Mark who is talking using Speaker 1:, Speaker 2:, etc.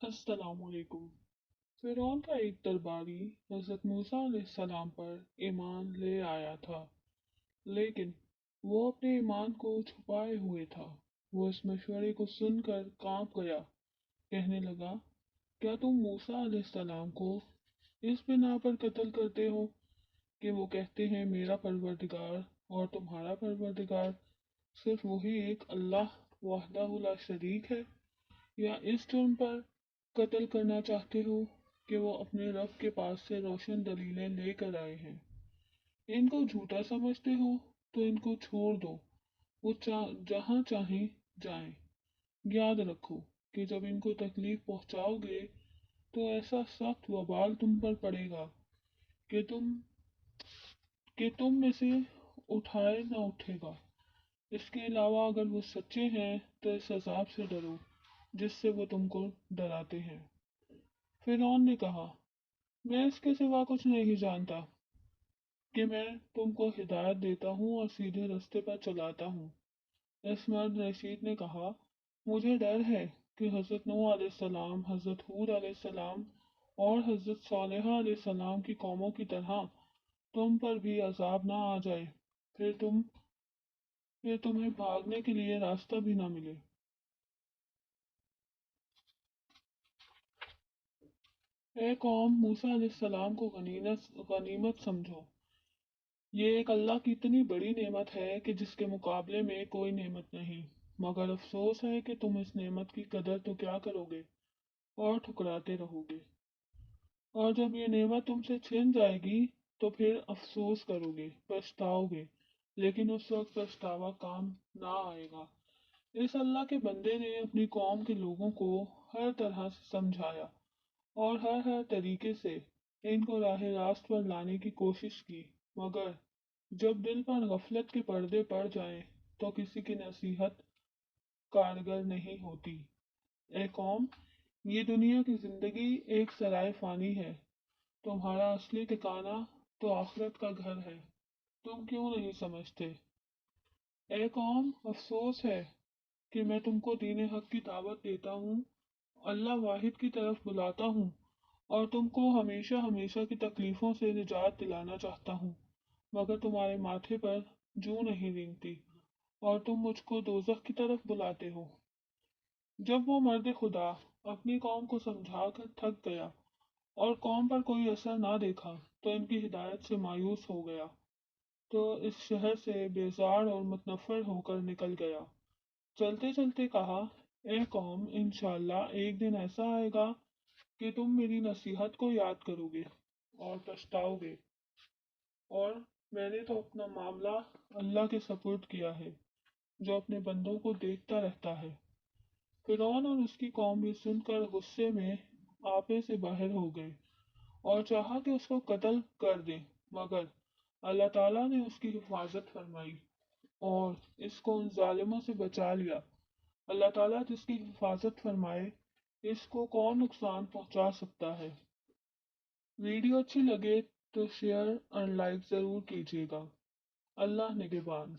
Speaker 1: अस्सलाम वालेकुम। फिरौन का एक दरबारी हजरत मूसा अलैहिस्सलाम पर ईमान ले आया था, लेकिन वो अपने ईमान को छुपाए हुए था। वो इस मशवरे को सुनकर कांप गया। कहने लगा, क्या तुम मूसा अलैहिस्सलाम को इस बिना पर कत्ल करते हो कि वो कहते हैं मेरा परवरदिगार और तुम्हारा परवरदिगार सिर्फ वही एक अल्लाह वहदहु ला शरीक है, या इस जुर्म पर कत्ल करना चाहते हो कि वो अपने रब के पास से रोशन दलीलें लेकर आए हैं। इनको झूठा समझते हो तो इनको छोड़ दो, वो जहाँ चाहे जाएं। याद रखो कि जब इनको तकलीफ पहुंचाओगे तो ऐसा सख्त वबाल तुम पर पड़ेगा कि तुम में से उठाए ना उठेगा। इसके अलावा अगर वो सच्चे हैं तो इस अजाब से डरो जिससे वो तुमको डराते हैं। फिरौन ने कहा, मैं इसके सिवा कुछ नहीं जानता कि मैं तुमको हिदायत देता हूँ और सीधे रास्ते पर चलाता हूँ। इस मर्द रशीद ने कहा, मुझे डर है कि हजरत नूह अलैहिस्सलाम, हजरत हूद अलैहिस्सलाम और हजरत सालेहा अलैहिस्सलाम की कौमों की तरह तुम पर भी अजाब ना आ जाए, फिर तुम्हें भागने के लिए रास्ता भी ना मिले। ए कौम, मूसा अलैहिस्सलाम को गनीमत समझो। ये एक अल्लाह की इतनी बड़ी नेमत है कि जिसके मुकाबले में कोई नेमत नहीं। मगर अफसोस है कि तुम इस नेमत की कदर तो क्या करोगे और ठुकराते रहोगे। और जब ये नेमत तुमसे छिन जाएगी तो फिर अफसोस करोगे, पछताओगे, लेकिन उस वक्त पछतावा काम ना आएगा। इस अल्लाह के बंदे ने अपनी कौम के लोगों को हर तरह से समझाया और हर तरीके से इनको राह रास्त पर लाने की कोशिश की, मगर जब दिल पर गफलत के पर्दे पड़ जाएं तो किसी की नसीहत कारगर नहीं होती। ए कौम, ये दुनिया की जिंदगी एक सराय फानी है। तुम्हारा असली ठिकाना तो आखिरत का घर है। तुम क्यों नहीं समझते? ए कौम, अफसोस है कि मैं तुमको दीन हक की दावत देता हूँ, अल्लाह वाहिद की तरफ बुलाता हूँ और तुमको हमेशा हमेशा की तकलीफों से निजात दिलाना चाहता हूँ, मगर तुम्हारे माथे पर जूं नहीं रेंगती और तुम मुझको दोजख की तरफ बुलाते हो। जब वो मर्द खुदा अपनी कौम को समझा कर थक गया और कौम पर कोई असर ना देखा तो इनकी हिदायत से मायूस हो गया, तो इस शहर से बेजार और मुतनफ़र होकर निकल गया। चलते चलते कहा, ए कौम, इंशाअल्लाह एक दिन ऐसा आएगा कि तुम मेरी नसीहत को याद करोगे और पछताओगे। और मैंने तो अपना मामला अल्लाह के सपुर्द किया है, जो अपने बंदों को देखता रहता है। फिरौन और उसकी कौम भी सुनकर गुस्से में आपे से बाहर हो गए और चाहा कि उसको कत्ल कर दें, मगर अल्लाह ताला ने उसकी हिफाजत फरमाई और इसको उन जालिमों से बचा लिया। अल्लाह ताला जिसकी हिफाजत फरमाए, इसको कौन नुकसान पहुंचा सकता है। वीडियो अच्छी लगे तो शेयर और लाइक ज़रूर कीजिएगा। अल्लाह निगहबान।